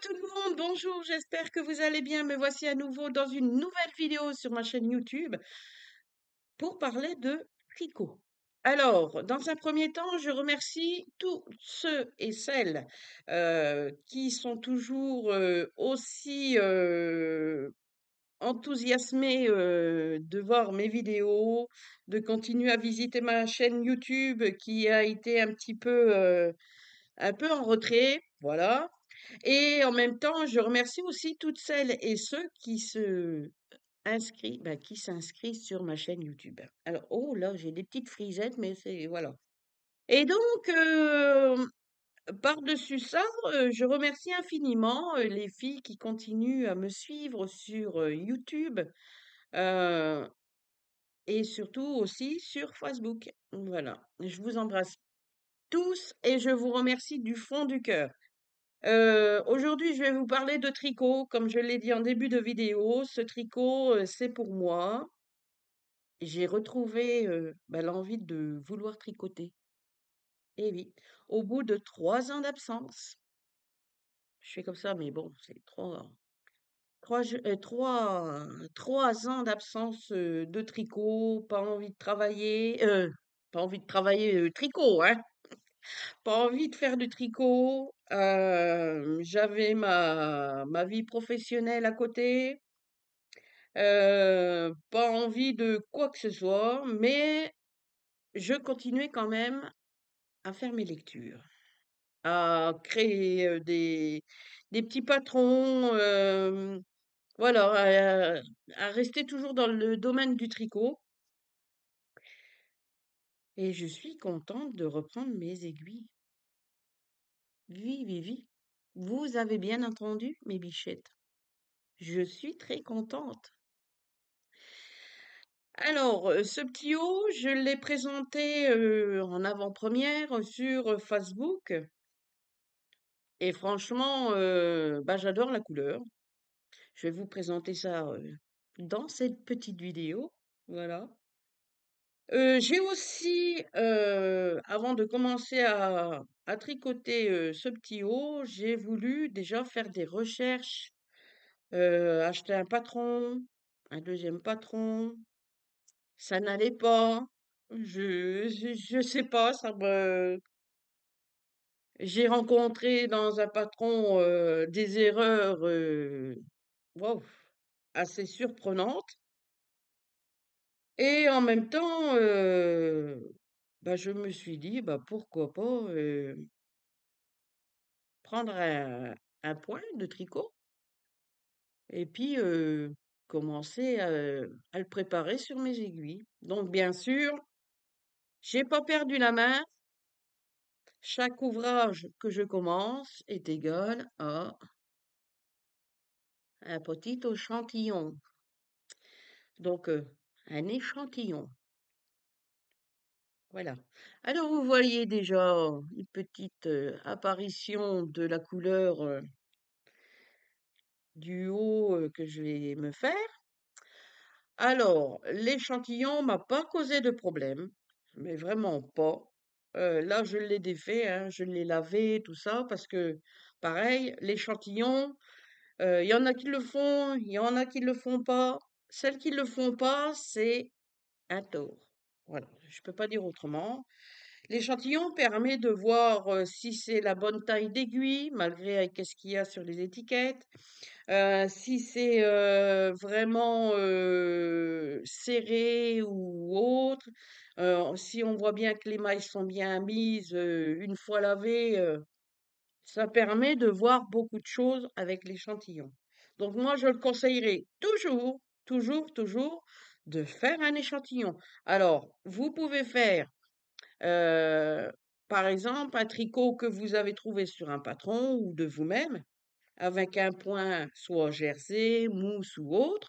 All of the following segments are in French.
Tout le monde, bonjour, j'espère que vous allez bien. Me voici à nouveau dans une nouvelle vidéo sur ma chaîne YouTube pour parler de tricot. Alors, dans un premier temps, je remercie tous ceux et celles qui sont toujours aussi enthousiasmés de voir mes vidéos, de continuer à visiter ma chaîne YouTube qui a été un peu en retrait, voilà. Et en même temps, je remercie aussi toutes celles et ceux qui s'inscrivent sur ma chaîne YouTube. Alors, oh là, j'ai des petites frisettes, mais c'est voilà. Et donc, par-dessus ça, je remercie infiniment les filles qui continuent à me suivre sur YouTube euh, et surtout aussi sur Facebook. Voilà. Je vous embrasse tous et je vous remercie du fond du cœur. Aujourd'hui, je vais vous parler de tricot. Comme je l'ai dit en début de vidéo, ce tricot, c'est pour moi. J'ai retrouvé l'envie de vouloir tricoter. Eh oui, au bout de 3 ans d'absence. Je fais comme ça, mais bon, c'est 3 ans d'absence de tricot, pas envie de travailler tricot, hein. Pas envie de faire du tricot. J'avais ma vie professionnelle à côté. Pas envie de quoi que ce soit, mais je continuais quand même à faire mes lectures, à créer des petits patrons, voilà, à rester toujours dans le domaine du tricot. Et je suis contente de reprendre mes aiguilles. Oui, oui, oui. Vous avez bien entendu, mes bichettes. Je suis très contente. Alors, ce petit haut, je l'ai présenté en avant-première sur Facebook et franchement, j'adore la couleur. Je vais vous présenter ça dans cette petite vidéo. Voilà. J'ai aussi, avant de commencer à tricoter ce petit haut, j'ai voulu déjà faire des recherches, acheter un patron, un deuxième patron. Ça n'allait pas. Je sais pas, j'ai rencontré dans un patron des erreurs waouh, assez surprenantes. Et en même temps, je me suis dit, pourquoi pas prendre un point de tricot et puis commencer à le préparer sur mes aiguilles. Donc, bien sûr, j'ai pas perdu la main. Chaque ouvrage que je commence est égal à un petit échantillon. Donc, un échantillon. Voilà. Alors, vous voyez déjà une petite apparition de la couleur du haut que je vais me faire. Alors, l'échantillon m'a pas causé de problème, mais vraiment pas. Là, je l'ai défait, hein, je l'ai lavé, tout ça, parce que, pareil, l'échantillon, il y en a qui le font, il y en a qui le font pas. Celles qui le font pas, c'est un tort. Voilà, je peux pas dire autrement. L'échantillon permet de voir si c'est la bonne taille d'aiguille, malgré qu'est-ce qu'il y a sur les étiquettes. Si c'est vraiment serré ou autre. Si on voit bien que les mailles sont bien mises une fois lavées, ça permet de voir beaucoup de choses avec l'échantillon. Donc moi, je le conseillerais toujours, toujours, toujours de faire un échantillon. Alors, vous pouvez faire, euh, par exemple, un tricot que vous avez trouvé sur un patron ou de vous-même, avec un point soit jersey, mousse ou autre.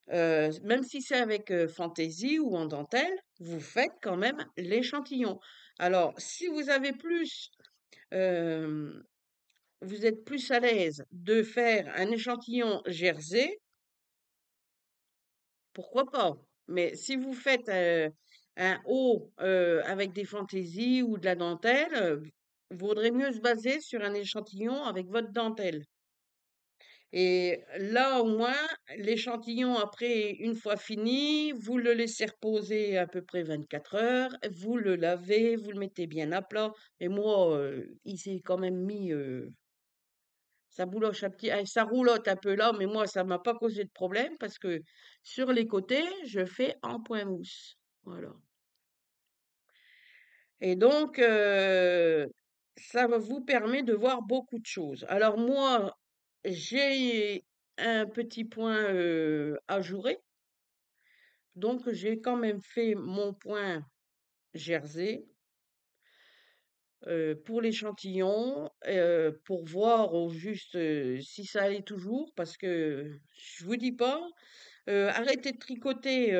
Même si c'est avec fantaisie ou en dentelle, vous faites quand même l'échantillon. Alors, si vous avez plus, euh, vous êtes plus à l'aise de faire un échantillon jersey, pourquoi pas? Mais si vous faites un haut avec des fantaisies ou de la dentelle, vaudrait mieux se baser sur un échantillon avec votre dentelle. Et là, au moins, l'échantillon, après, une fois fini, vous le laissez reposer à peu près 24 heures, vous le lavez, vous le mettez bien à plat. Et moi, il s'est quand même mis, ça bouloche un petit, ça roulotte un peu là, mais moi, ça m'a pas causé de problème parce que sur les côtés, je fais en point mousse. Voilà. Et donc, ça vous permet de voir beaucoup de choses. Alors moi, j'ai un petit point ajouré, donc j'ai quand même fait mon point Jersey pour l'échantillon, pour voir au juste si ça allait toujours, parce que je vous dis pas, arrêter de tricoter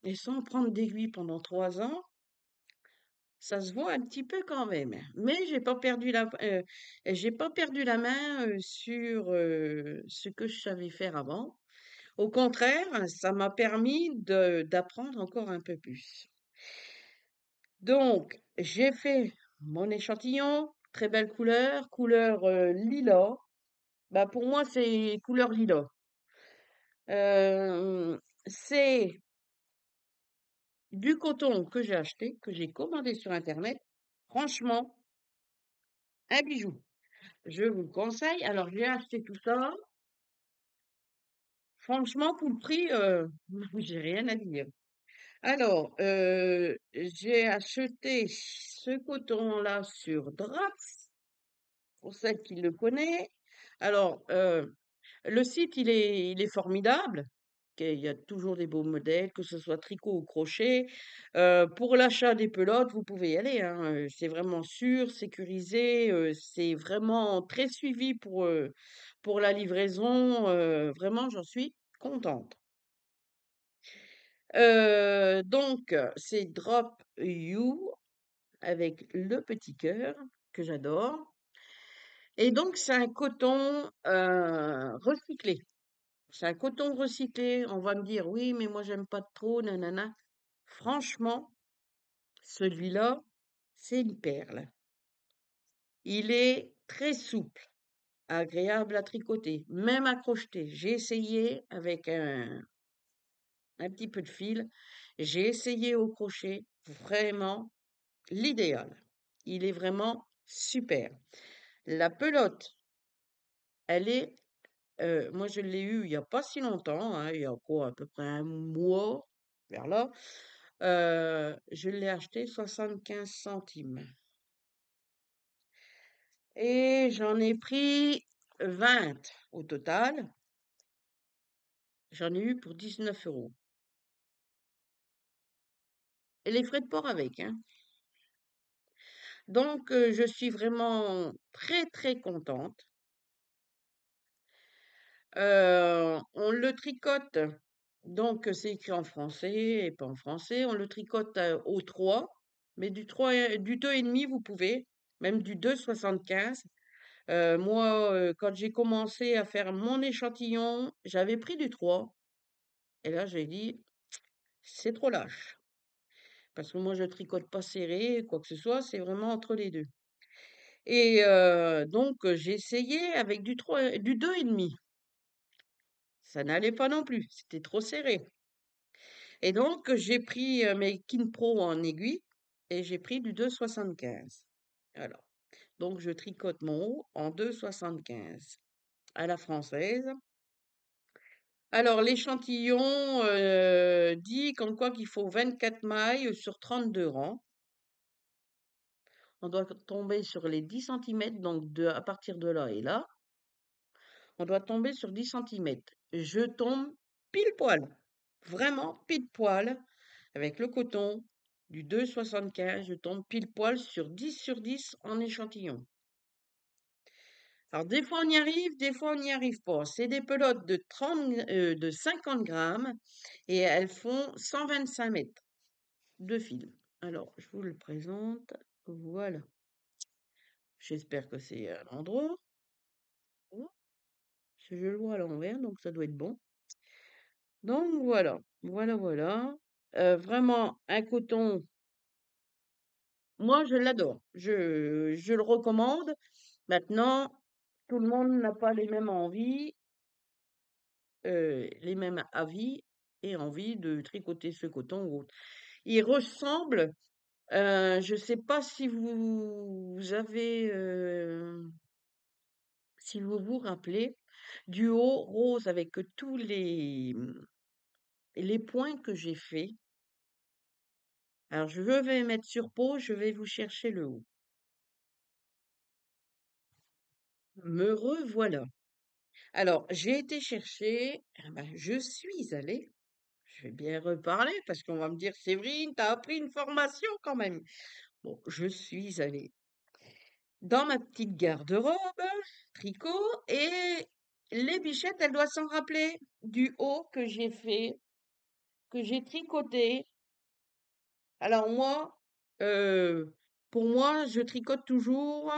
et sans prendre d'aiguille pendant 3 ans. Ça se voit un petit peu quand même, mais j'ai pas perdu la main, sur, ce que je savais faire avant. Au contraire, ça m'a permis de d'apprendre encore un peu plus. Donc, j'ai fait mon échantillon, très belle couleur, couleur, lilas. Bah, pour moi, c'est couleur lilas. C'est du coton que j'ai acheté, que j'ai commandé sur internet. Franchement, un bijou. Je vous le conseille. Alors, j'ai acheté tout ça. Franchement, pour le prix, j'ai rien à dire. Alors, j'ai acheté ce coton-là sur Draps, pour celle qui le connaît. Alors, le site, il est formidable. Il y a toujours des beaux modèles, que ce soit tricot ou crochet. Pour l'achat des pelotes, vous pouvez y aller, hein. C'est vraiment sûr, sécurisé. C'est vraiment très suivi pour la livraison. Vraiment, j'en suis contente. Donc, c'est Drop You avec le petit cœur que j'adore. Et donc, c'est un coton recyclé. C'est un coton recyclé. On va me dire, oui, mais moi, j'aime pas trop, nanana. Franchement, celui-là, c'est une perle. Il est très souple, agréable à tricoter, même à crocheter. J'ai essayé avec un petit peu de fil. J'ai essayé au crochet. Vraiment l'idéal. Il est vraiment super. La pelote, elle est, moi je l'ai eue il y a pas si longtemps, hein, il y a quoi, à peu près un mois, vers là. Je l'ai acheté 75 centimes. Et j'en ai pris 20 au total. J'en ai eu pour 19 €. Et les frais de port avec, hein. Donc, je suis vraiment très très contente. On le tricote, donc c'est écrit en français et pas en français. On le tricote, au 3, mais du 2,5 vous pouvez, même du 2,75. Moi, quand j'ai commencé à faire mon échantillon, j'avais pris du 3 et là j'ai dit: «C'est trop lâche». Parce que moi je tricote pas serré, quoi que ce soit, c'est vraiment entre les 2. Et donc j'ai essayé avec du 2,5. Ça n'allait pas non plus, c'était trop serré. Et donc, j'ai pris mes Kinpro en aiguille et j'ai pris du 2,75. Alors, donc je tricote mon haut en 2,75 à la française. Alors, l'échantillon dit comme quoi qu'il faut 24 mailles sur 32 rangs. On doit tomber sur les 10 centimètres, donc à partir de là et là, on doit tomber sur 10 centimètres. Je tombe pile poil, vraiment pile poil. Avec le coton du 2,75, je tombe pile poil sur 10 en échantillon. Alors, des fois on y arrive, des fois on n'y arrive pas. C'est des pelotes de 50 grammes et elles font 125 mètres de fil. Alors, je vous le présente. Voilà. J'espère que c'est à l'endroit. Oh, je le vois à l'envers, donc ça doit être bon. Donc voilà, voilà, voilà. Vraiment un coton. Moi, je l'adore. Je le recommande. Maintenant, tout le monde n'a pas les mêmes envies. les mêmes avis et envie de tricoter ce coton ou autre. Il ressemble, je sais pas si vous avez, si vous vous rappelez du haut rose avec tous les points que j'ai faits. Alors je vais mettre sur pause, je vais vous chercher le haut. Me revoilà. Alors j'ai été chercher, je suis allée, je vais bien reparler parce qu'on va me dire: «Séverine, tu as appris une formation quand même». Bon, je suis allée dans ma petite garde-robe, tricot, et les bichettes, elles doivent s'en rappeler du haut que j'ai fait, que j'ai tricoté. Alors moi, heu, pour moi, je tricote toujours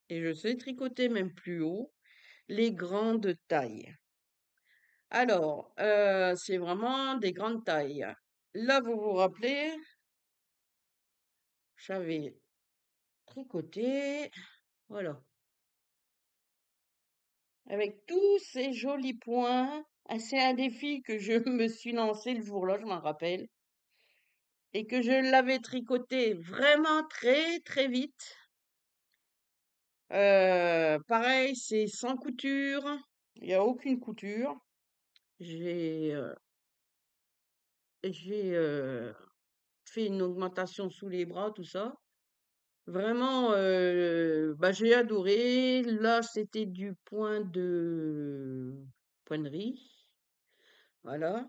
et je sais tricoter même plus haut, les grandes tailles. Alors, c'est vraiment des grandes tailles. Là, vous vous rappelez, j'avais tricoté, voilà, avec tous ces jolis points. Ah, c'est un défi que je me suis lancé le jour-là, je m'en rappelle, et que je l'avais tricoté vraiment très, très vite. Pareil, c'est sans couture, il y a aucune couture. J'ai, heu j'ai fait une augmentation sous les bras, tout ça. Vraiment, j'ai adoré. Là, c'était du point de riz, voilà.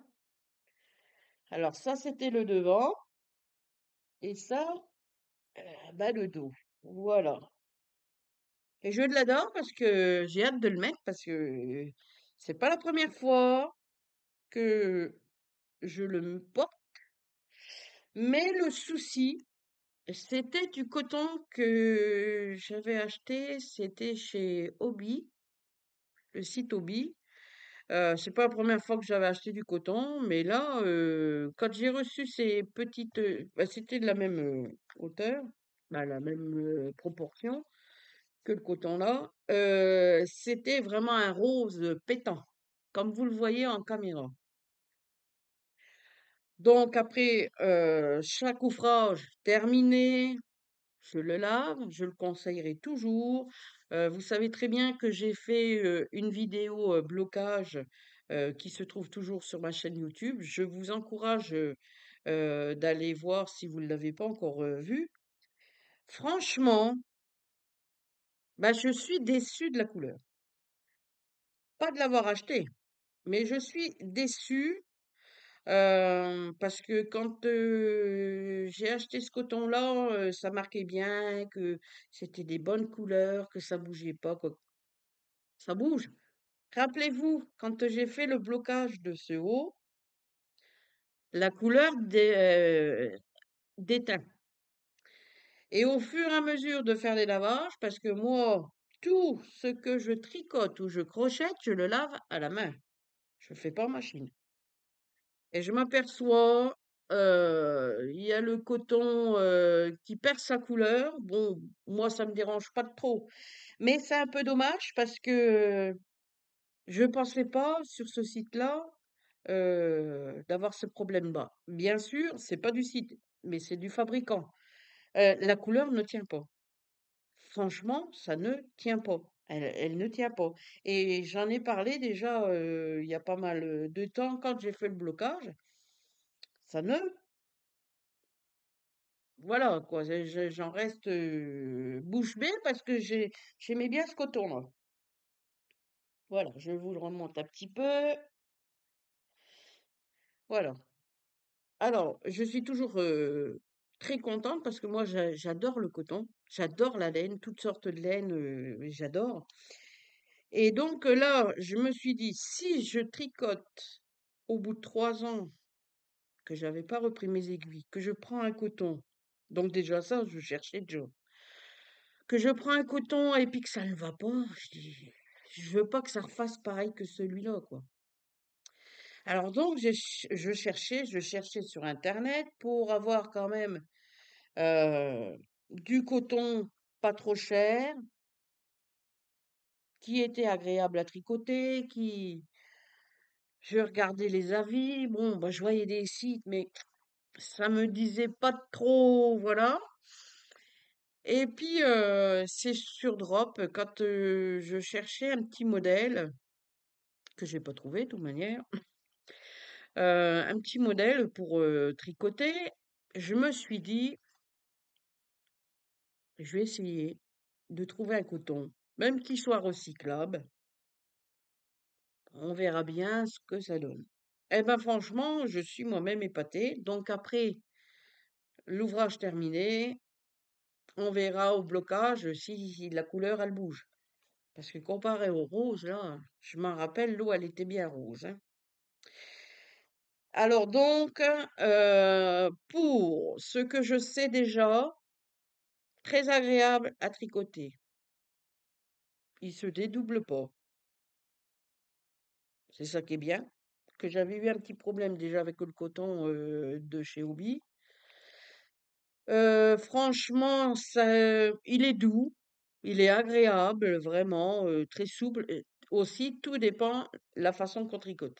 Alors ça, c'était le devant et ça, le dos. Voilà, et je l'adore parce que j'ai hâte de le mettre parce que c'est pas la première fois que je le porte, mais le souci, c'était du coton que j'avais acheté, c'était chez Hobby, le site Hobby. C'est pas la première fois que j'avais acheté du coton, mais là, quand j'ai reçu ces petites, c'était de la même, hauteur, la même, proportion que le coton là, c'était vraiment un rose, pétant, comme vous le voyez en caméra. Donc après, chaque ouvrage terminé, je le lave, je le conseillerais toujours. Vous savez très bien que j'ai fait, une vidéo, blocage, qui se trouve toujours sur ma chaîne YouTube. Je vous encourage, d'aller voir si vous ne l'avez pas encore, vue. Franchement, je suis déçue de la couleur. Pas de l'avoir acheté, mais je suis déçue, parce que quand, j'ai acheté ce coton-là, ça marquait bien que c'était des bonnes couleurs, que ça bougeait pas, quoi. Ça bouge. Rappelez-vous, quand j'ai fait le blocage de ce haut, la couleur déteint. Et au fur et à mesure de faire les lavages, parce que moi, tout ce que je tricote ou je crochette, je le lave à la main. Je fais pas en machine. Et je m'aperçois, il y a le coton, qui perd sa couleur. Bon, moi, ça me dérange pas de trop. Mais c'est un peu dommage parce que je pensais pas sur ce site-là, d'avoir ce problème-là. Bien sûr, c'est pas du site, mais c'est du fabricant. La couleur ne tient pas. Franchement, ça ne tient pas. Elle ne tient pas. Et j'en ai parlé déjà, il y a pas mal, de temps quand j'ai fait le blocage. Ça ne Voilà quoi, j'en reste, bouche bée parce que j'aimais bien ce coton-là. Voilà, je vous le remonte un petit peu. Voilà. Alors, je suis toujours, très contente parce que moi j'adore le coton, j'adore la laine, toutes sortes de laine, j'adore. Et donc, là, je me suis dit: «Si je tricote au bout de 3 ans que j'avais pas repris mes aiguilles, que je prends un coton», donc déjà ça, je cherchais déjà. Que je prends un coton et puis que ça ne va pas, je dis: «Je veux pas que ça refasse pareil que celui-là, quoi». Alors donc je cherchais sur internet pour avoir quand même, du coton pas trop cher, qui était agréable à tricoter, qui Je regardais les avis. Bon, bah, je voyais des sites, mais ça me disait pas trop, voilà. Et puis, c'est sur Drop, quand je cherchais un petit modèle, que j'ai pas trouvé de toute manière, un petit modèle pour tricoter, je me suis dit, je vais essayer de trouver un coton, même qu'il soit recyclable, on verra bien ce que ça donne. Eh ben franchement, je suis moi-même épatée. Donc après l'ouvrage terminé, on verra au blocage si la couleur elle bouge. Parce que comparé au rose, là, je m'en rappelle, l'eau elle était bien rose, hein. Alors donc, pour ce que je sais déjà, très agréable à tricoter. Il se dédouble pas. C'est ça qui est bien. Que j'avais eu un petit problème déjà avec le coton de chez Hobby. Franchement, ça, il est doux, il est agréable, vraiment très souple. Et aussi, tout dépend la façon qu'on tricote.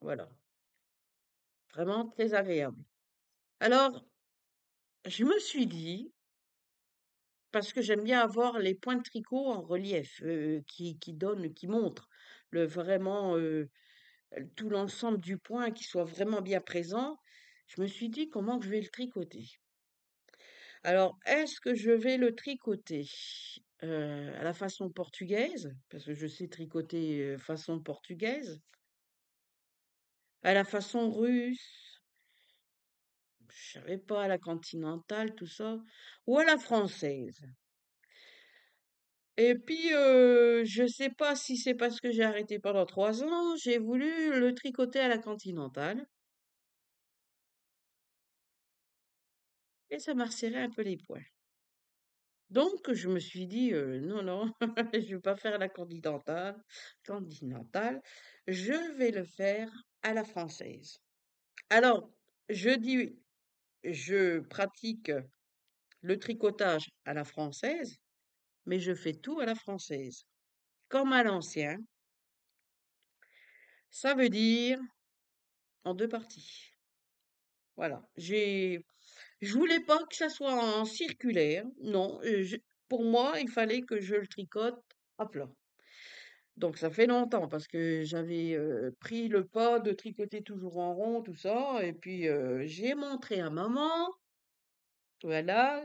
Voilà, vraiment très agréable. Alors, je me suis dit, parce que j'aime bien avoir les points de tricot en relief, qui donnent, qui montrent vraiment tout l'ensemble du point, qui soit vraiment bien présent. Je me suis dit comment je vais le tricoter. Alors, est-ce que je vais le tricoter à la façon portugaise, parce que je sais tricoter façon portugaise, à la façon russe, je savais pas, à la continentale, tout ça, ou à la française? Et puis, je sais pas si c'est parce que j'ai arrêté pendant 3 ans, j'ai voulu le tricoter à la continentale, et ça m'a resserré un peu les poings. Donc, je me suis dit, non, non, je vais pas faire la continentale, je vais le faire à la française. Alors, je dis, je pratique le tricotage à la française, mais je fais tout à la française. Comme à l'ancien, ça veut dire en deux parties. Voilà. Je voulais pas que ça soit en circulaire, non. Pour moi, il fallait que je le tricote à plat. Donc ça fait longtemps parce que j'avais pris le pas de tricoter toujours en rond, tout ça, et puis j'ai montré à maman, voilà,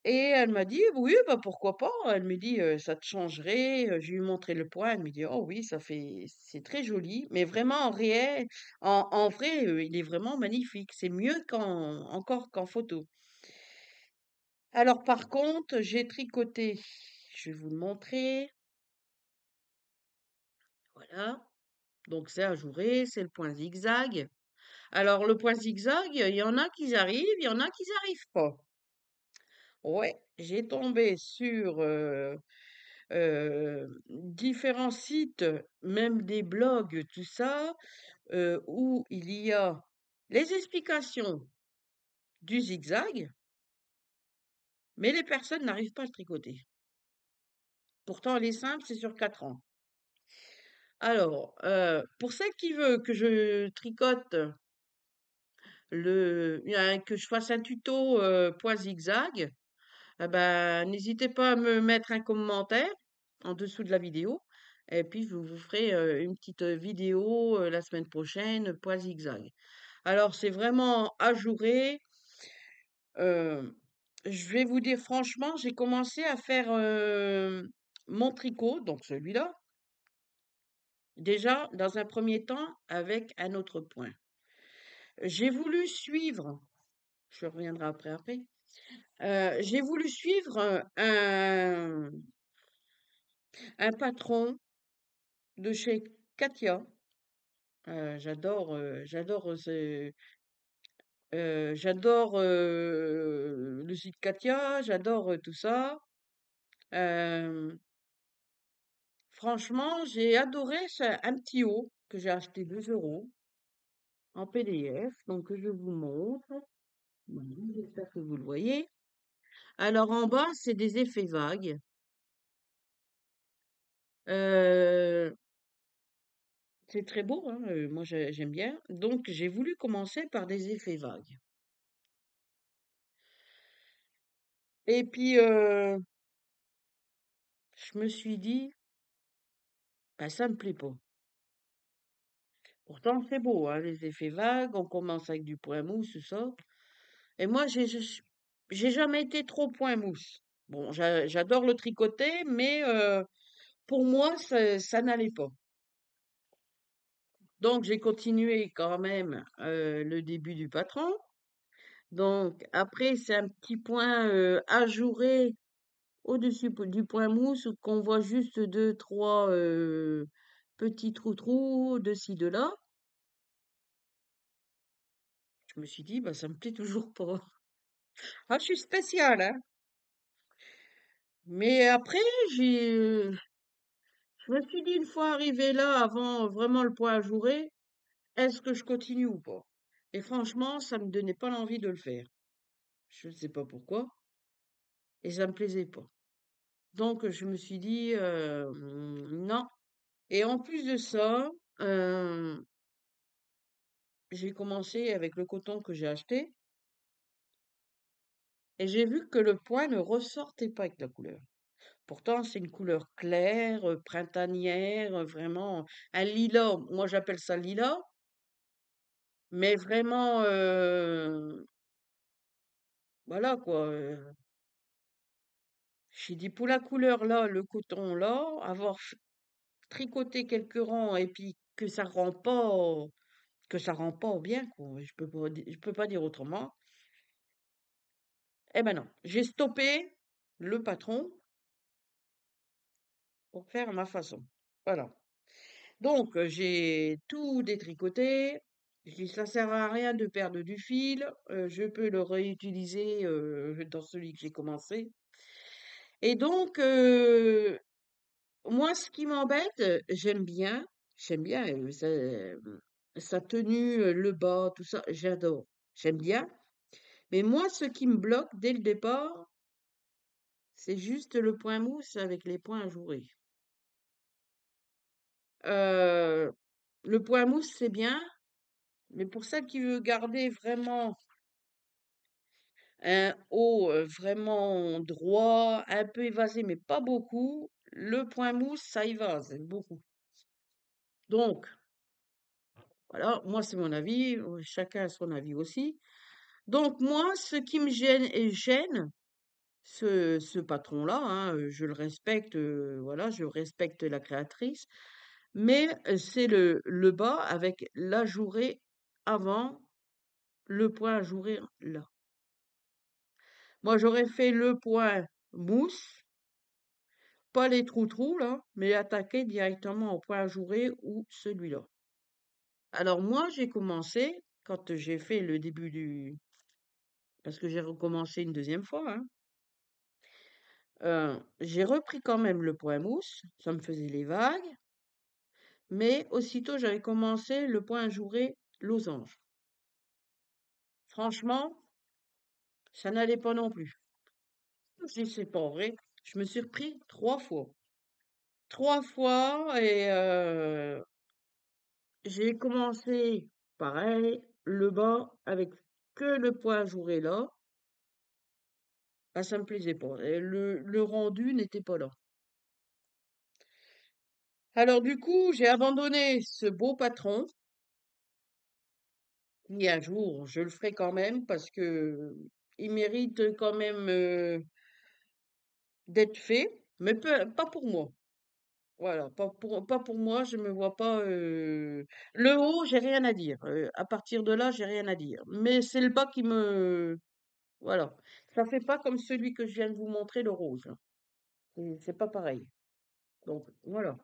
et elle m'a dit oui, bah pourquoi pas. Elle me dit ça te changerait. Je lui ai montré le point, elle me dit oh oui, c'est très joli, mais vraiment en réel, en vrai, il est vraiment magnifique. C'est mieux encore qu'en photo. Alors par contre, j'ai tricoté, je vais vous le montrer, voilà. Donc c'est ajouré, c'est le point zigzag. Alors le point zigzag, il y en a qui arrivent, il y en a qui arrivent pas. Ouais, j'ai tombé sur différents sites, même des blogs, tout ça, où il y a les explications du zigzag, mais les personnes n'arrivent pas à le tricoter. Pourtant, elle est simple, c'est sur 4 ans. Alors, pour celle qui veut que je tricote que je fasse un tuto point zigzag, ah bah, n'hésitez pas à me mettre un commentaire en dessous de la vidéo. Et puis, je vous ferai une petite vidéo la semaine prochaine, point zigzag. Alors, c'est vraiment ajouré. euh, je vais vous dire franchement, j'ai commencé à faire mon tricot, donc celui-là, déjà dans un premier temps avec un autre point. J'ai voulu suivre, je reviendrai après, j'ai voulu suivre un patron de chez Katia. J'adore le site Katia, j'adore tout ça. Euh, Franchement, j'ai adoré un petit haut que j'ai acheté 2 € en PDF, donc que je vous montre. Voilà, j'espère que vous le voyez. Alors en bas, c'est des effets vagues. Euh, C'est très beau, hein, moi j'aime bien. Donc j'ai voulu commencer par des effets vagues. Et puis je me suis dit: «Bah, ça me plaît pas». Pourtant c'est beau, hein, les effets vagues, on commence avec du point mousse, tout ça. Et moi j'ai jamais été trop point mousse. Bon, j'adore le tricoter, mais pour moi ça n'allait pas. Donc j'ai continué quand même, le début du patron. Donc après c'est un petit point, ajouré au-dessus du point mousse qu'on voit juste deux, trois petits trous-trous de ci, de là. Je me suis dit, bah, ça me plaît toujours pas. Ah, je suis spéciale, hein. Mais après, j'ai, je me suis dit, une fois arrivé là, avant vraiment le point ajouré, est-ce que je continue ou pas? Et franchement, ça me donnait pas l'envie de le faire. Je ne sais pas pourquoi. Et ça me plaisait pas. Donc, je me suis dit, non. Et en plus de ça, euh, j'ai commencé avec le coton que j'ai acheté et j'ai vu que le point ne ressortait pas avec la couleur. Pourtant, c'est une couleur claire, printanière, vraiment un lilas. Moi, j'appelle ça lilas, mais vraiment, voilà quoi. J'ai dit pour la couleur là, le coton là, avoir tricoté quelques rangs et puis que ça rend pas bien quoi. Je peux pas dire autrement. Eh ben non, j'ai stoppé le patron pour faire à ma façon. Voilà. Donc, j'ai tout détricoté. Je dis: «Ça sert à rien de perdre du fil, je peux le réutiliser, dans celui que j'ai commencé». Et donc, moi, ce qui m'embête, j'aime bien, sa tenue, le bas, tout ça, j'adore. J'aime bien. Mais moi, ce qui me bloque dès le départ, c'est juste le point mousse avec les points ajourés. Heu, le point mousse, c'est bien, mais pour celle qui veut garder vraiment un haut, vraiment droit, un peu évasé, mais pas beaucoup, le point mousse, ça évase beaucoup. Donc, voilà, moi, c'est mon avis, chacun a son avis aussi. Donc moi, ce qui me gêne ce patron-là, hein, je le respecte, voilà, je respecte la créatrice, mais c'est le bas avec l'ajouré avant, le point ajouré là. Moi, j'aurais fait le point mousse, pas les trous-trous là, mais attaquer directement au point ajouré ou celui-là. Alors moi, j'ai commencé, quand j'ai fait le début parce que j'ai recommencé une deuxième fois, hein, j'ai repris quand même le point mousse, ça me faisait les vagues, mais aussitôt j'avais commencé le point ajouré losange. Franchement, ça n'allait pas non plus. Je dis: «C'est pas vrai». Je me suis repris 3 fois. 3 fois et j'ai commencé pareil, le bas avec que le point ajouré là, bah, ça me plaisait pas et le rendu n'était pas là. Alors du coup, j'ai abandonné ce beau patron, qui un jour je le ferai quand même parce que il mérite quand même, d'être fait, mais pas pour moi. Voilà, pas pour moi, je me vois pas, le haut, j'ai rien à dire, à partir de là, j'ai rien à dire. Mais c'est le bas qui me voilà. Ça fait pas comme celui que je viens de vous montrer, le rose, hein. C'est pas pareil. Donc voilà.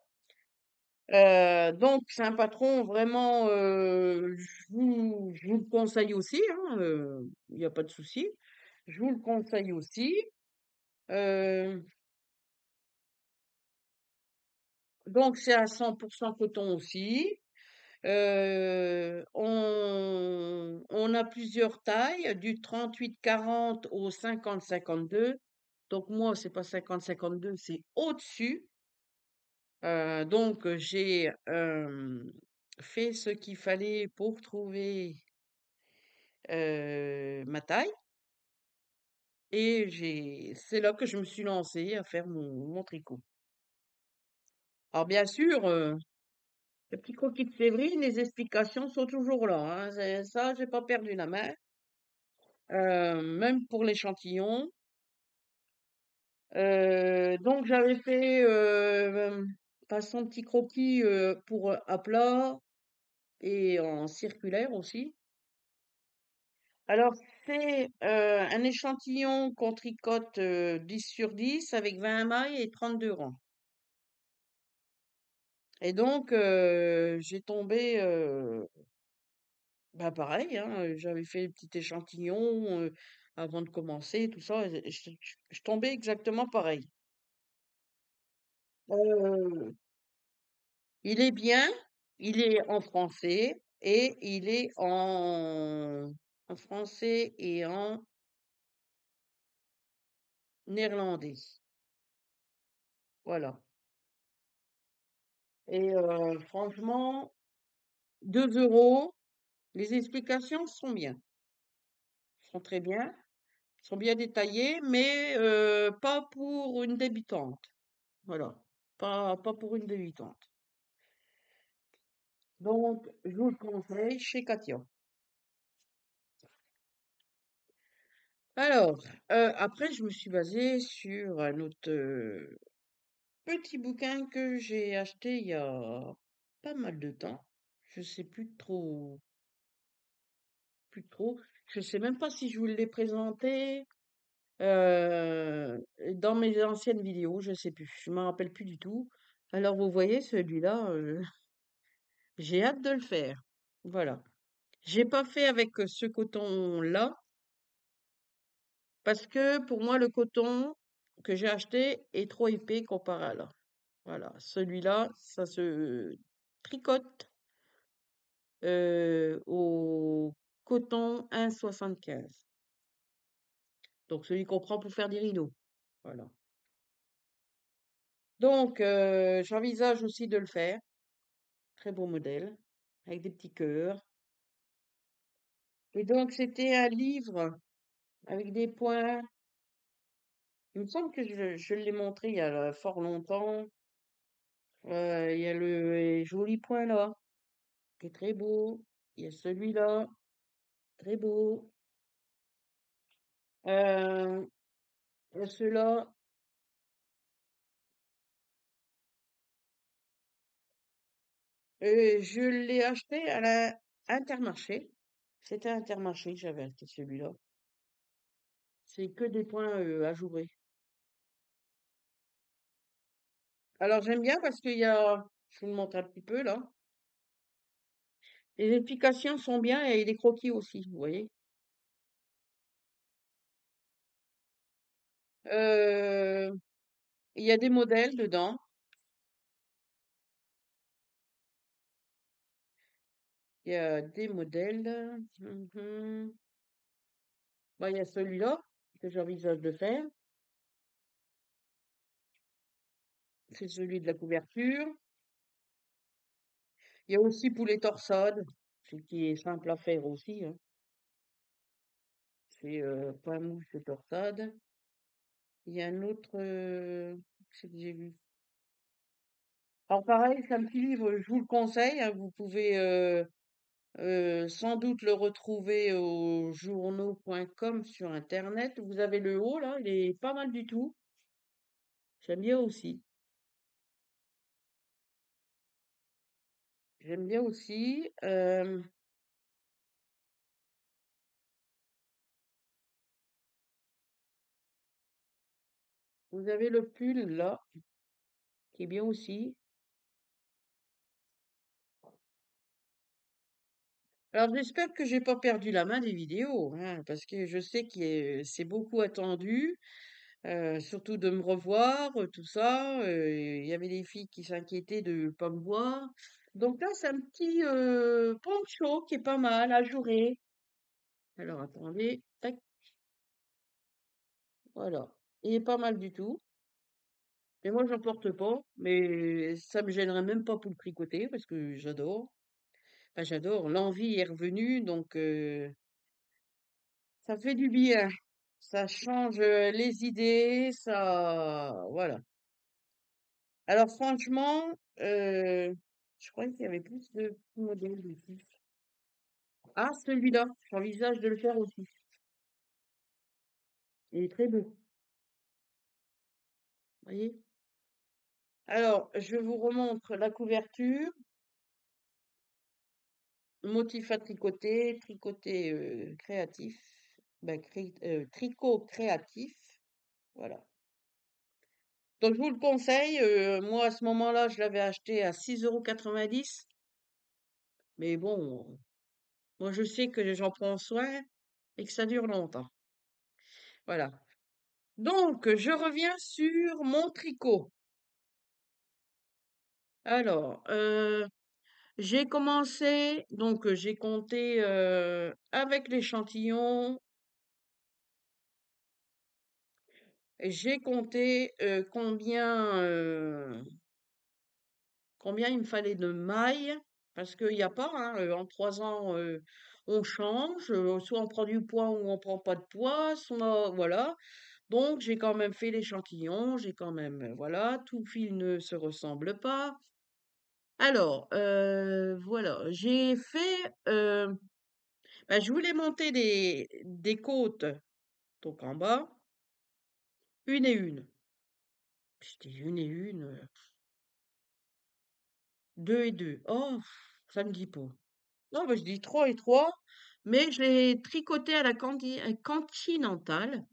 Donc c'est un patron vraiment, je vous le conseille aussi, hein, il y a pas de souci. Je vous le conseille aussi. Heu, donc c'est à 100 coton aussi. On a plusieurs tailles, du 38-40 au 50-52. Donc moi, c'est pas 50-52, c'est au-dessus. Donc j'ai, fait ce qu'il fallait pour trouver ma taille et c'est là que je me suis lancée à faire mon tricot. Alors bien sûr, le petit croquis de Séverine, les explications sont toujours là, hein, ça, j'ai pas perdu la main. Même pour l'échantillon. Donc j'avais fait façon petit croquis pour à plat et en circulaire aussi. Alors c'est un échantillon qu'on tricote 10 sur 10 avec 20 mailles et 32 rangs. Et donc j'ai tombé, bah pareil, hein, j'avais fait le petit échantillon avant de commencer, tout ça, et je tombais exactement pareil. Euh, Il est bien, il est en français et il est en français et en néerlandais. Voilà. Et franchement, 2 €. Les explications sont bien, sont très bien, sont bien détaillées, mais pas pour une débutante. Voilà. Pas pour une débutante. Donc, je vous le conseille chez Katia. Alors, après, je me suis basée sur un autre petit bouquin que j'ai acheté il y a pas mal de temps. Je sais plus trop. Je sais même pas si je vous l'ai présenté dans mes anciennes vidéos. Je sais plus. Je m'en rappelle plus du tout. Alors vous voyez, celui-là, j'ai hâte de le faire. Voilà. J'ai pas fait avec ce coton-là parce que pour moi, le coton que j'ai acheté est trop épais comparé à là. Voilà. Celui-là, ça se tricote au coton 1,75. Donc celui qu'on prend pour faire des rideaux. Voilà. Donc j'envisage aussi de le faire. Très beau modèle, avec des petits cœurs. Et donc c'était un livre avec des points. Il me semble que je l'ai montré il y a fort longtemps. Il y a le joli point là, qui est très beau. Il y a celui-là, très beau. Il y a ceux-là. Je l'ai acheté à la Intermarché. C'était à Intermarché que j'avais acheté celui-là. C'est que des points ajourés. Alors j'aime bien parce qu'il y a, je vous le montre un petit peu là. Les explications sont bien et les croquis aussi, vous voyez. Euh, il y a des modèles dedans. Il y a des modèles. Mhm. Bah, il y a celui-là que j'envisage de faire. C'est celui de la couverture. Il y a aussi pour les torsades, ce qui est simple à faire aussi, hein. C'est point mouche de torsade. Il y a un autre, c'est que j'ai vu. Alors pareil, c'est un petit livre, je vous le conseille, hein, vous pouvez sans doute le retrouver au journaux.com sur Internet. Vous avez le haut là, il est pas mal du tout. J'aime bien aussi. J'aime bien aussi. Vous avez le pull là, qui est bien aussi. Alors j'espère que j'ai pas perdu la main des vidéos, hein, parce que je sais que c'est beaucoup attendu. Surtout de me revoir, tout ça. Il y avait des filles qui s'inquiétaient de pas me voir. Donc là, c'est un petit poncho qui est pas mal, ajouré. Alors attendez, tac, voilà. Il est pas mal du tout. Et moi, j'en porte pas, mais ça me gênerait même pas pour le tricoter parce que j'adore. Ah, j'adore, l'envie est revenue, donc ça fait du bien. Ça change les idées, ça... Voilà. Alors franchement, je croyais qu'il y avait plus de petits modèles dessus. Ah, celui-là, j'envisage de le faire aussi. Il est très beau, voyez? Alors, je vous remontre la couverture, motif à tricoter, tricoté créatif, tricot créatif, voilà. Donc, je vous le conseille. Moi, à ce moment-là, je l'avais acheté à 6,90 €. Mais bon, moi, je sais que j'en prends soin et que ça dure longtemps. Voilà. Donc, je reviens sur mon tricot. Alors, j'ai commencé, donc j'ai compté avec l'échantillon, j'ai compté combien il me fallait de mailles, parce qu'il n'y a pas, hein, en 3 ans, on change, soit on prend du poids ou on prend pas de poids, soit, voilà. Donc j'ai quand même fait l'échantillon, j'ai quand même, voilà, tout fil ne se ressemble pas. Alors, voilà, j'ai fait, bah, je voulais monter des côtes, donc en bas, une et une. Je dis une et une, deux et deux. Oh, ça me dit pas. Non, bah, je dis trois et trois, mais je l'ai tricoté à la continentale,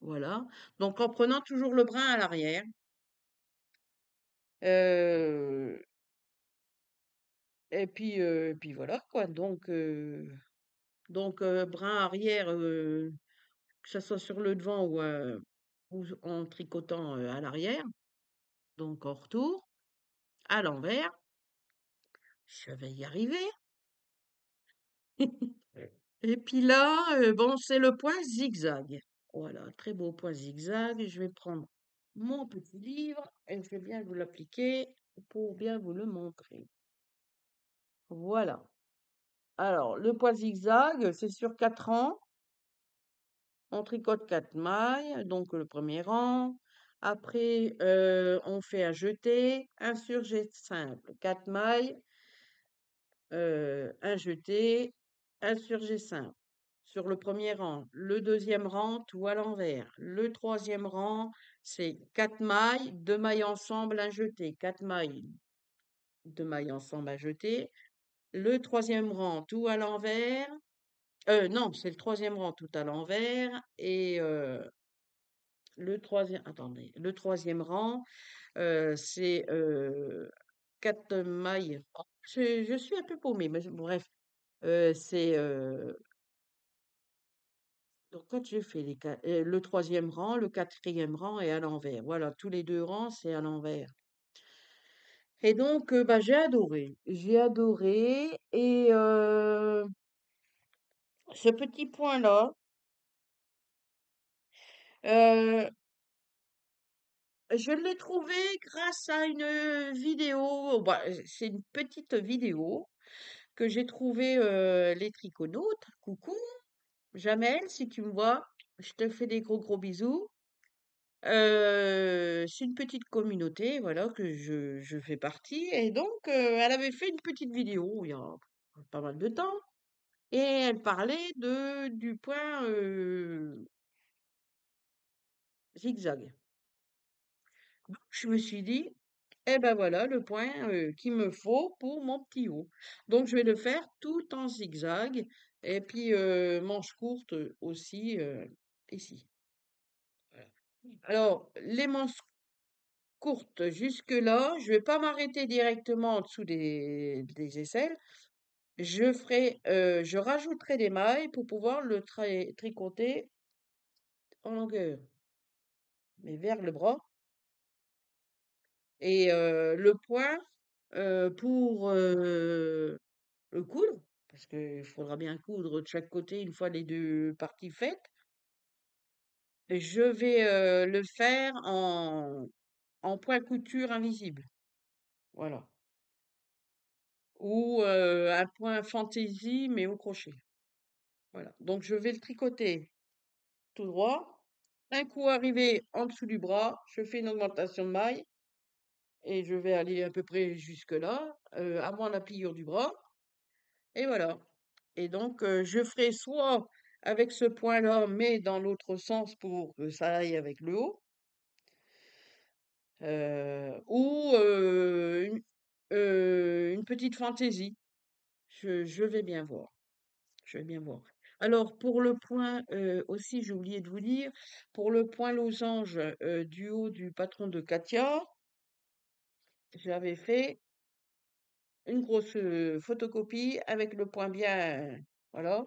voilà. Donc en prenant toujours le brin à l'arrière. Euh, et puis voilà quoi. Donc brin arrière, que ça soit sur le devant ou en tricotant à l'arrière, donc en retour, à l'envers. Je vais y arriver. Et puis là, bon, c'est le point zigzag. Voilà, très beau point zigzag. Je vais prendre mon petit livre et je vais bien vous l'appliquer pour bien vous le montrer. Voilà. Alors, le point zigzag, c'est sur 4 rangs. On tricote 4 mailles, donc le premier rang. Après, on fait un jeté, un surjet simple, 4 mailles, un jeté, un surjet simple. Sur le premier rang, le deuxième rang, tout à l'envers. Le troisième rang, c'est 4 mailles, 2 mailles ensemble, un jeté. 4 mailles, 2 mailles ensemble, un jeté. Le troisième rang, tout à l'envers. Non, c'est le troisième rang, tout à l'envers. Et attendez, le troisième rang, c'est 4 mailles. Je suis un peu paumée, mais bref, c'est donc quand je fais le troisième rang, le quatrième rang est à l'envers. Voilà, tous les deux rangs, c'est à l'envers. Et donc, bah, j'ai adoré. J'ai adoré. Et ce petit point-là, euh, je l'ai trouvé grâce à une vidéo. Bah, c'est une petite vidéo que j'ai trouvée les triconautes. Coucou, Jamel, si tu me vois, je te fais des gros gros bisous. C'est une petite communauté, voilà, que je fais partie. Et donc, elle avait fait une petite vidéo il y a pas mal de temps. Et elle parlait du point zigzag. Donc, je me suis dit, eh ben voilà le point qu'il me faut pour mon petit haut. Donc, je vais le faire tout en zigzag. Et puis, manche courte aussi ici. Voilà. Alors, les manches courtes jusque-là, je vais pas m'arrêter directement en dessous des aisselles. Je rajouterai des mailles pour pouvoir le tricoter en longueur, mais vers le bras. Et le point pour le coudre, parce qu'il faudra bien coudre de chaque côté une fois les deux parties faites. Je vais le faire en point couture invisible. Voilà. ou un point fantaisie mais au crochet. Voilà. Donc je vais le tricoter tout droit. Un coup arrivé en dessous du bras, je fais une augmentation de maille et je vais aller à peu près jusque là, avant la pliure du bras. Et voilà. Et donc je ferai soit avec ce point-là, mais dans l'autre sens pour que ça aille avec le haut, ou une petite fantaisie. Je vais bien voir. Je vais bien voir. Alors, pour le point, aussi, j'ai oublié de vous dire, pour le point losange du haut du patron de Katia, j'avais fait une grosse photocopie avec le point bien, voilà.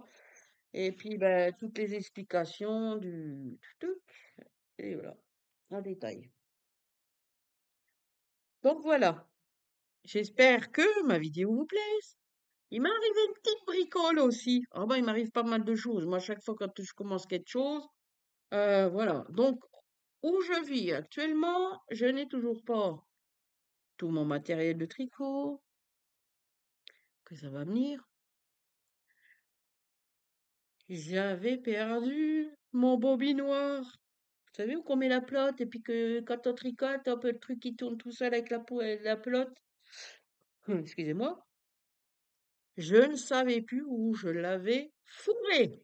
Et puis, ben, toutes les explications du truc, et voilà, en détail. Donc voilà, j'espère que ma vidéo vous plaise. Il m'est arrivé une petite bricole aussi. Ah ben, il m'arrive pas mal de choses. Moi, chaque fois quand je commence quelque chose, voilà. Donc, où je vis actuellement, je n'ai toujours pas tout mon matériel de tricot, que ça va venir. J'avais perdu mon bobinoir. Vous savez où qu'on met la pelote et puis que quand on tricote, hop, le truc qui tourne tout seul avec la pelote. Excusez-moi. Je ne savais plus où je l'avais fourré.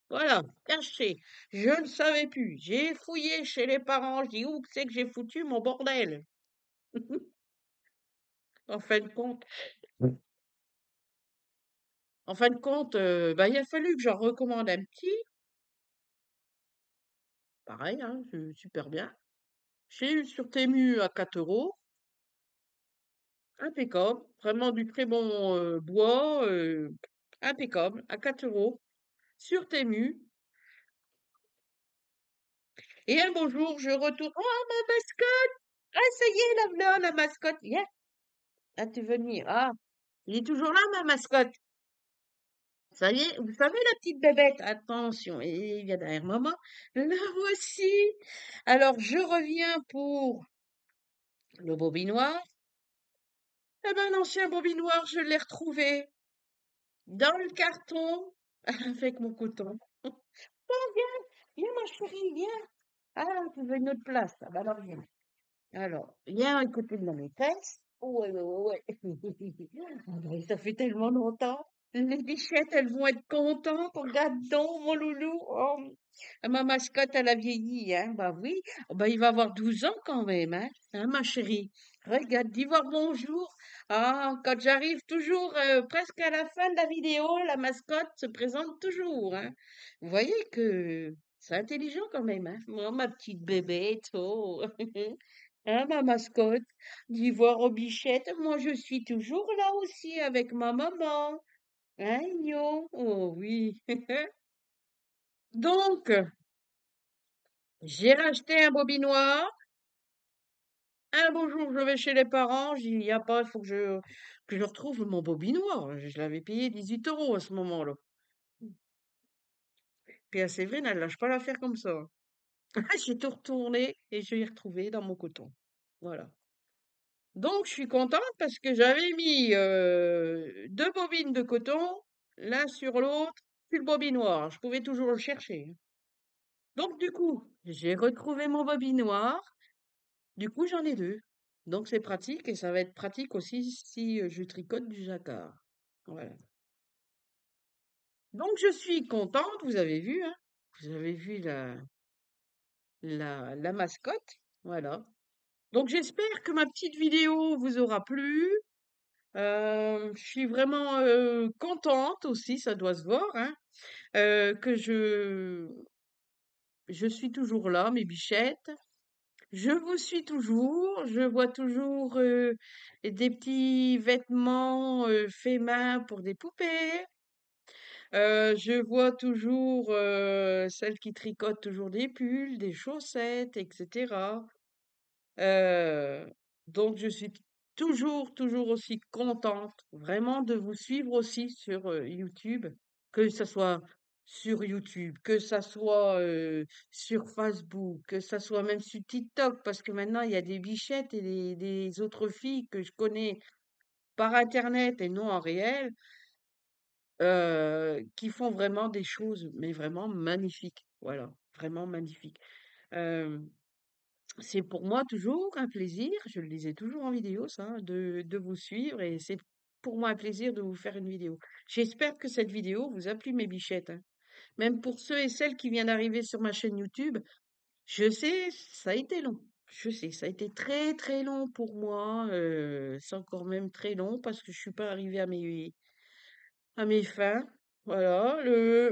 Voilà, caché. Je ne savais plus. J'ai fouillé chez les parents. Je dis où que c'est que j'ai foutu mon bordel. En fin de compte, En fin de compte, bah, il a fallu que j'en recommande un petit, pareil, hein, super bien. J'ai eu sur Temu à 4 €, impeccable, vraiment du très bon bois, impeccable, à 4 € sur Temu. Et un beau jour, je retourne, oh ma mascotte! Ah, ça y est, la voilà, la mascotte, viens, ah, tu veux venir, ah, il est toujours là, ma mascotte. Ça y est, vous savez, la petite bébête, attention, et il vient derrière maman, la voici. Alors, je reviens pour le bobinoir. Eh ben, l'ancien bobinoir, je l'ai retrouvé dans le carton avec mon coton. Oh, viens, viens, ma chérie, viens. Ah, tu veux une autre place? Ah, bah alors, viens. Alors, viens à côté de la maîtresse. Ouais, ouais, ouais, ouais. Ah ben, ça fait tellement longtemps. Les bichettes, elles vont être contentes. Regarde donc, mon loulou. Oh, ma mascotte, elle a vieilli, hein. Bah oui. Oh, bah, il va avoir 12 ans quand même, hein. Hein, ma chérie. Regarde, dis voir bonjour. Ah, quand j'arrive toujours presque à la fin de la vidéo, la mascotte se présente toujours, hein. Vous voyez que c'est intelligent quand même, hein. Moi, ma petite bébête, oh. Hein, ma mascotte, d'Ivoire aux bichettes, moi je suis toujours là aussi avec ma maman. Hein, Igno? Oh oui. Donc, j'ai racheté un bobinoir. Un beau jour, je vais chez les parents. Je dis, il y a pas, il faut que je retrouve mon bobinoir. Je l'avais payé 18 € à ce moment-là. Puis à Séverine, elle lâche pas l'affaire comme ça. J'ai tout retourné et je l'ai retrouvé dans mon coton. Voilà. Donc, je suis contente parce que j'avais mis 2 bobines de coton, l'un sur l'autre, puis le bobinoir. Je pouvais toujours le chercher, hein. Donc, du coup, j'ai retrouvé mon bobinoir. Du coup, j'en ai 2. Donc, c'est pratique et ça va être pratique aussi si je tricote du jacquard. Voilà. Donc, je suis contente. Vous avez vu, hein? Vous avez vu la mascotte. Voilà. Donc, j'espère que ma petite vidéo vous aura plu. Je suis vraiment contente aussi, ça doit se voir, hein, que je suis toujours là, mes bichettes. Je vous suis toujours, je vois toujours des petits vêtements faits main pour des poupées. Je vois toujours celles qui tricotent toujours des pulls, des chaussettes, etc. Heu, donc je suis toujours, toujours aussi contente vraiment de vous suivre aussi sur, YouTube, que ça soit sur YouTube, que ça soit, sur Facebook, que ça soit même sur TikTok parce que maintenant il y a des bichettes et des autres filles que je connais par internet et non en réel, qui font vraiment des choses, mais vraiment magnifiques. Voilà, vraiment magnifiques. Hem, c'est pour moi toujours un plaisir, je le disais toujours en vidéo ça, hein, de vous suivre et c'est pour moi un plaisir de vous faire une vidéo. J'espère que cette vidéo vous a plu mes bichettes, hein. Même pour ceux et celles qui viennent d'arriver sur ma chaîne YouTube, je sais, ça a été long. Je sais, ça a été très, très long pour moi, c'est encore même très long parce que je suis pas arrivée à mes fins. Voilà,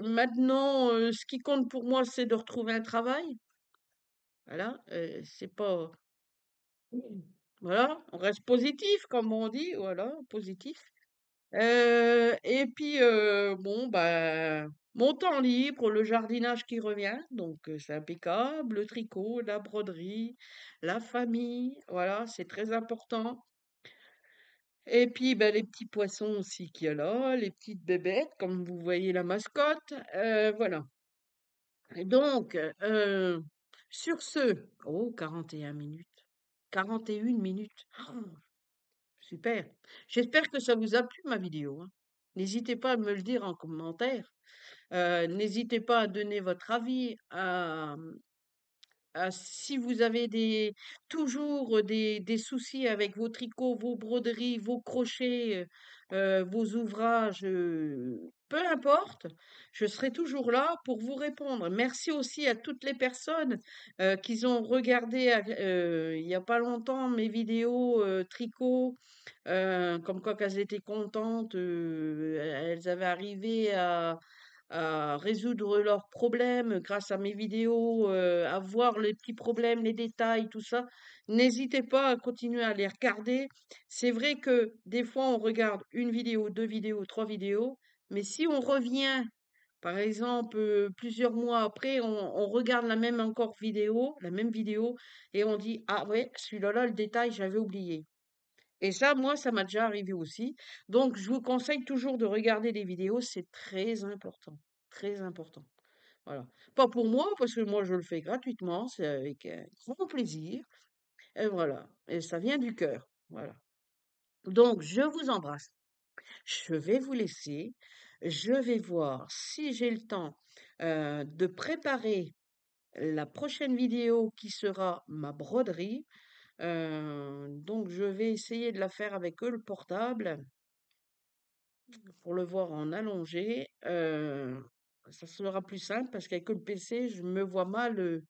maintenant, ce qui compte pour moi, c'est de retrouver un travail. Voilà, c'est pas voilà, on reste positif comme on dit, voilà, positif. Et puis, bon, bah, mon temps libre, le jardinage qui revient, donc c'est impeccable, le tricot, la broderie, la famille, voilà, c'est très important. Et puis, bah, les petits poissons aussi qu'il y a là, les petites bébêtes, comme vous voyez la mascotte, voilà. Et donc, sur ce, oh, 41 minutes, 41 minutes. Oh, super. J'espère que ça vous a plu ma vidéo, hein. N'hésitez pas à me le dire en commentaire. N'hésitez pas à donner votre avis, si vous avez toujours des soucis avec vos tricots, vos broderies, vos crochets, vos ouvrages, peu importe, je serai toujours là pour vous répondre. Merci aussi à toutes les personnes qui ont regardé il n'y a pas longtemps mes vidéos tricot, comme quoi qu'elles étaient contentes, elles avaient arrivé à résoudre leurs problèmes grâce à mes vidéos, à voir les petits problèmes, les détails, tout ça. N'hésitez pas à continuer à les regarder. C'est vrai que des fois, on regarde une vidéo, deux vidéos, trois vidéos, mais si on revient, par exemple, plusieurs mois après, on regarde la même encore vidéo, la même vidéo, et on dit, ah ouais, celui-là, là, le détail, j'avais oublié. Et ça, moi, ça m'a déjà arrivé aussi. Donc, je vous conseille toujours de regarder les vidéos, c'est très important. Très important. Voilà. Pas pour moi, parce que moi, je le fais gratuitement, c'est avec un grand plaisir. Et voilà. Et ça vient du cœur. Voilà. Donc, je vous embrasse. Je vais vous laisser. Je vais voir si j'ai le temps de préparer la prochaine vidéo qui sera ma broderie. Donc, je vais essayer de la faire avec eux, le portable. Pour le voir en allongé, ça sera plus simple parce qu'avec le PC, je me vois mal,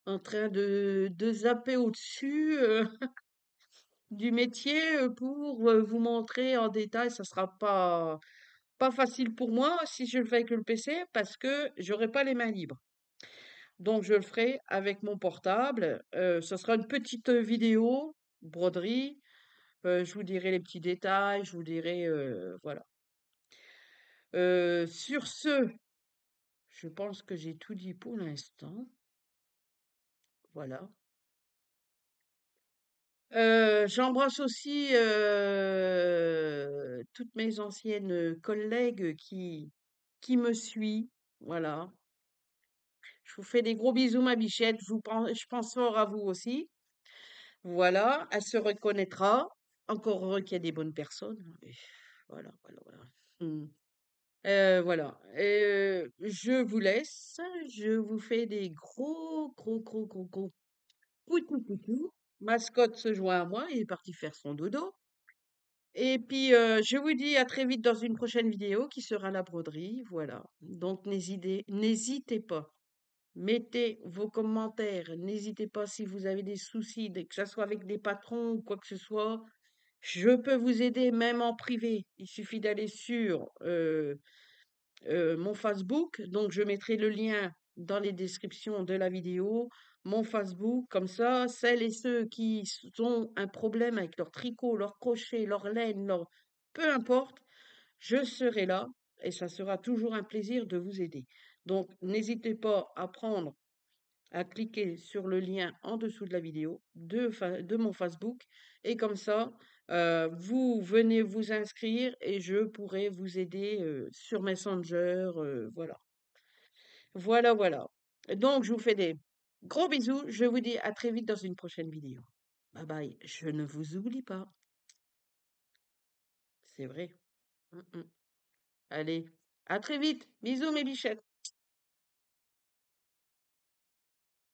en train de zapper au-dessus, du métier, pour, vous montrer en détail. Ça sera pas facile pour moi si je le fais avec le PC parce que j'aurai pas les mains libres. Donc je le ferai avec mon portable, ça sera une petite, vidéo, broderie, je vous dirai les petits détails, je vous dirai, voilà. Sur ce, je pense que j'ai tout dit pour l'instant. Voilà. J'embrasse aussi toutes mes anciennes collègues qui me suivent. Voilà. Je vous fais des gros bisous, ma bichette. Je pense fort à vous aussi. Voilà. Elle se reconnaîtra. Encore heureux qu'il y a des bonnes personnes, hein. Et voilà, voilà, voilà. Hmm. Voilà. Je vous laisse. Je vous fais des gros, gros, gros, gros, gros poutou poutou. Mascotte se joint à moi, il est parti faire son dodo. Et puis, je vous dis à très vite dans une prochaine vidéo qui sera la broderie. Voilà. Donc, n'hésitez pas. Mettez vos commentaires. N'hésitez pas si vous avez des soucis, que ce soit avec des patrons ou quoi que ce soit. Je peux vous aider même en privé. Il suffit d'aller sur mon Facebook. Donc, je mettrai le lien dans les descriptions de la vidéo, mon Facebook. Comme ça, celles et ceux qui ont un problème avec leur tricot, leur crochet, leur laine, peu importe, je serai là et ça sera toujours un plaisir de vous aider. Donc, n'hésitez pas à prendre, à cliquer sur le lien en dessous de la vidéo de mon Facebook et comme ça, vous venez vous inscrire et je pourrai vous aider sur Messenger, voilà. Voilà, voilà. Donc, je vous fais des gros bisous. Je vous dis à très vite dans une prochaine vidéo. Bye bye. Je ne vous oublie pas. c'est vrai. Mmh mh. Allez, à très vite. Bisous mes bichettes.